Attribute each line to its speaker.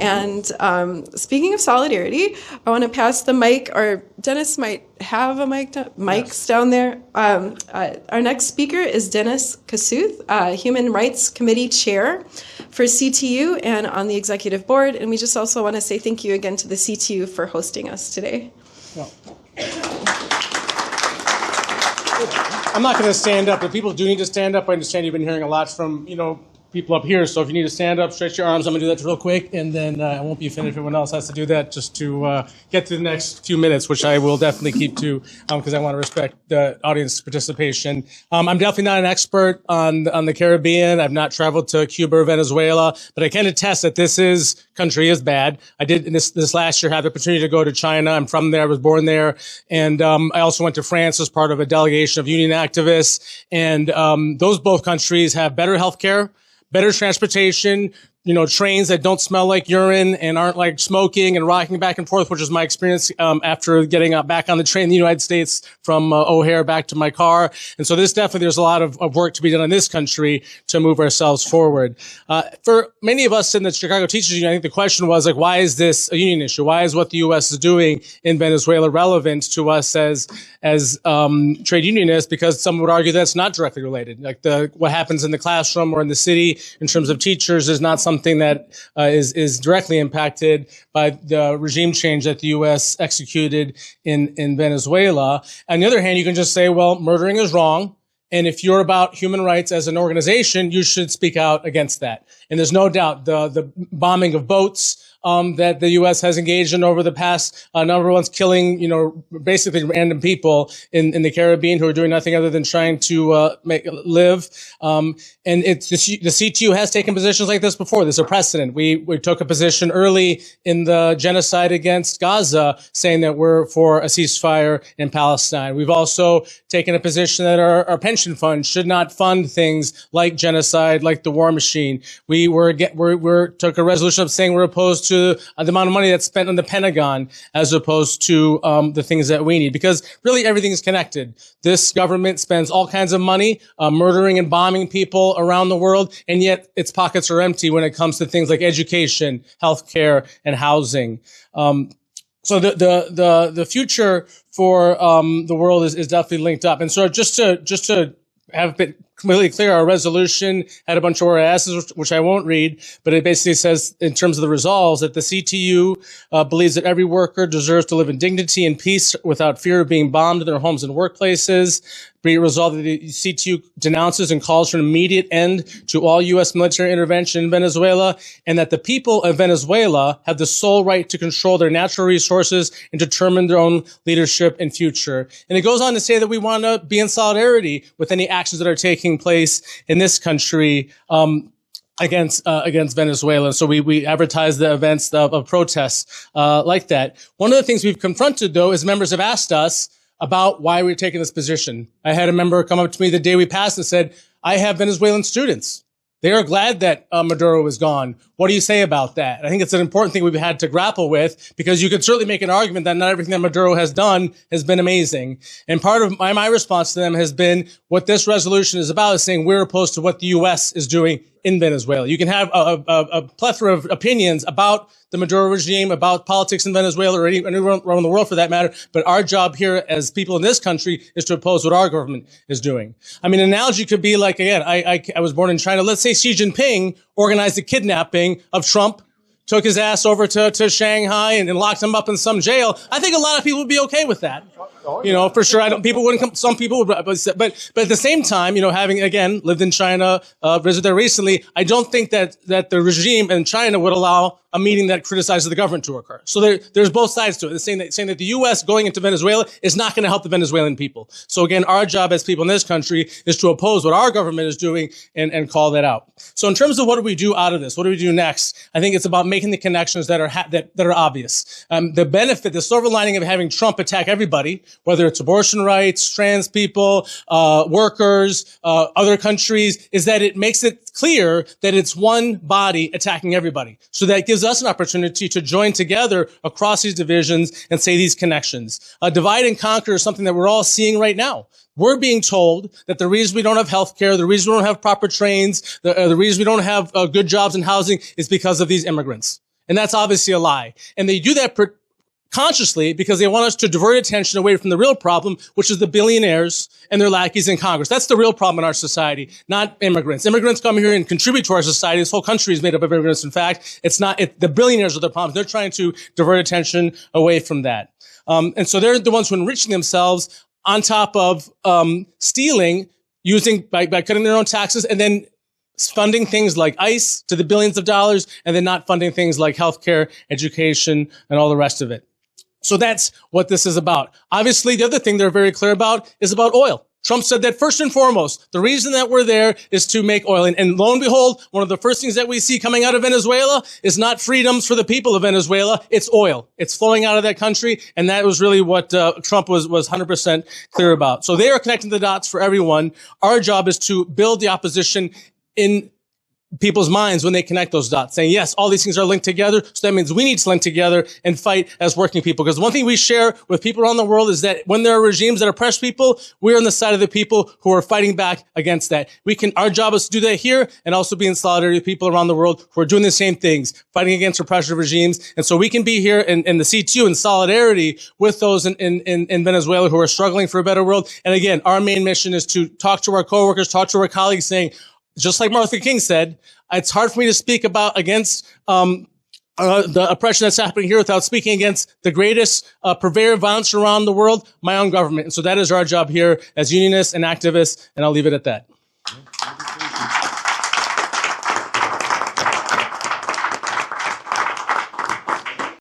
Speaker 1: And speaking of solidarity, I want to pass the mic, or Dennis might have a mic, mics down there. Our next speaker is Dennis Kasuth, Human Rights Committee Chair for CTU and on the executive board. And we just also want to say thank you again to the CTU for hosting us today.
Speaker 2: Yeah. I'm not going to stand up, but people do need to stand up. I understand you've been hearing a lot from, people up here. So if you need to stand up, stretch your arms, I'm going to do that real quick, and then I won't be finished. Everyone else has to do that just to get to the next few minutes, which I will definitely keep to because I want to respect the audience participation. I'm definitely not an expert on the Caribbean. I've not traveled to Cuba or Venezuela, but I can attest that this country is bad. I did this last year have the opportunity to go to China. I'm from there. I was born there. And I also went to France as part of a delegation of union activists. And those both countries have better healthcare, better transportation, trains that don't smell like urine and aren't like smoking and rocking back and forth, which is my experience after getting back on the train in the United States from O'Hare back to my car. And so there's a lot of work to be done in this country to move ourselves forward. For many of us in the Chicago Teachers Union, I think the question was why is this a union issue? Why is what the U.S. is doing in Venezuela relevant to us as trade unionists? Because some would argue that's not directly related. Like what happens in the classroom or in the city in terms of teachers is not something that is directly impacted by the regime change that the U.S. executed in Venezuela. On the other hand, you can just say, well, murdering is wrong. And if you're about human rights as an organization, you should speak out against that. And there's no doubt the bombing of boats that the U.S. has engaged in over the past number of months, killing, basically random people in the Caribbean who are doing nothing other than trying to live. And the CTU has taken positions like this before. There's a precedent. We took a position early in the genocide against Gaza, saying that we're for a ceasefire in Palestine. We've also taken a position that our pension fund should not fund things like genocide, like the war machine. We took a resolution of saying we're opposed to the amount of money that's spent on the Pentagon as opposed to the things that we need, because really everything is connected. This government spends all kinds of money murdering and bombing people around the world, and yet its pockets are empty when it comes to things like education, healthcare, and housing. So the future for the world is definitely linked up. And so just to have it completely clear, our resolution had a bunch of whereases, which I won't read, but it basically says, in terms of the resolves, that the CTU believes that every worker deserves to live in dignity and peace without fear of being bombed in their homes and workplaces. Be it resolved that the CTU denounces and calls for an immediate end to all U.S. military intervention in Venezuela, and that the people of Venezuela have the sole right to control their natural resources and determine their own leadership and future. And it goes on to say that we want to be in solidarity with any actions that are taking place in this country against Venezuela. So we advertise the events of protests like that. One of the things we've confronted, though, is members have asked us about why we're taking this position. I had a member come up to me the day we passed and said, I have Venezuelan students. They are glad that Maduro is gone. What do you say about that? And I think it's an important thing we've had to grapple with, because you could certainly make an argument that not everything that Maduro has done has been amazing. And part of my response to them has been what this resolution is about is saying we're opposed to what the U.S. is doing in Venezuela. You can have a plethora of opinions about the Maduro regime, about politics in Venezuela, or anywhere around the world for that matter. But our job here as people in this country is to oppose what our government is doing. I mean, an analogy could be like, again, I was born in China. Let's say Xi Jinping organized the kidnapping of Trump, took his ass over to Shanghai and locked him up in some jail. I think a lot of people would be okay with that. For sure. People wouldn't come, some people would, but at the same time, having, again, lived in China, visited there recently, I don't think that the regime in China would allow a meeting that criticizes the government to occur. So there's both sides to it. It's saying that the U.S. going into Venezuela is not going to help the Venezuelan people. So again, our job as people in this country is to oppose what our government is doing and call that out. So in terms of what do we do out of this? What do we do next? I think it's about making the connections that are obvious. The benefit, the silver lining of having Trump attack everybody, whether it's abortion rights, trans people, workers, other countries, is that it makes it clear that it's one body attacking everybody. So that gives us an opportunity to join together across these divisions and say these connections. Divide and conquer is something that we're all seeing right now. We're being told that the reason we don't have healthcare, the reason we don't have proper trains, the reason we don't have good jobs and housing is because of these immigrants. And that's obviously a lie. And they do that consciously because they want us to divert attention away from the real problem, which is the billionaires and their lackeys in Congress. That's the real problem in our society, not immigrants. Immigrants come here and contribute to our society. This whole country is made up of immigrants. In fact, the billionaires are the problem. They're trying to divert attention away from that. And so they're the ones who are enriching themselves on top of stealing, by cutting their own taxes, and then funding things like ICE to the billions of dollars, and then not funding things like healthcare, education, and all the rest of it. So that's what this is about. Obviously, the other thing they're very clear about is about oil. Trump said that first and foremost, the reason that we're there is to make oil. And lo and behold, one of the first things that we see coming out of Venezuela is not freedoms for the people of Venezuela, it's oil. It's flowing out of that country, and that was really what Trump was 100% clear about. So they are connecting the dots for everyone. Our job is to build the opposition in people's minds when they connect those dots, saying, yes, all these things are linked together. So that means we need to link together and fight as working people. Because one thing we share with people around the world is that when there are regimes that oppress people, we're on the side of the people who are fighting back against that. Our job is to do that here and also be in solidarity with people around the world who are doing the same things, fighting against repressive regimes. And so we can be here in the C2 in solidarity with those in Venezuela who are struggling for a better world. And again, our main mission is to talk to our coworkers, talk to our colleagues, saying, just like Martin Luther King said, it's hard for me to speak against the oppression that's happening here without speaking against the greatest purveyor of violence around the world, my own government. And so that is our job here as unionists and activists, and I'll leave it at that.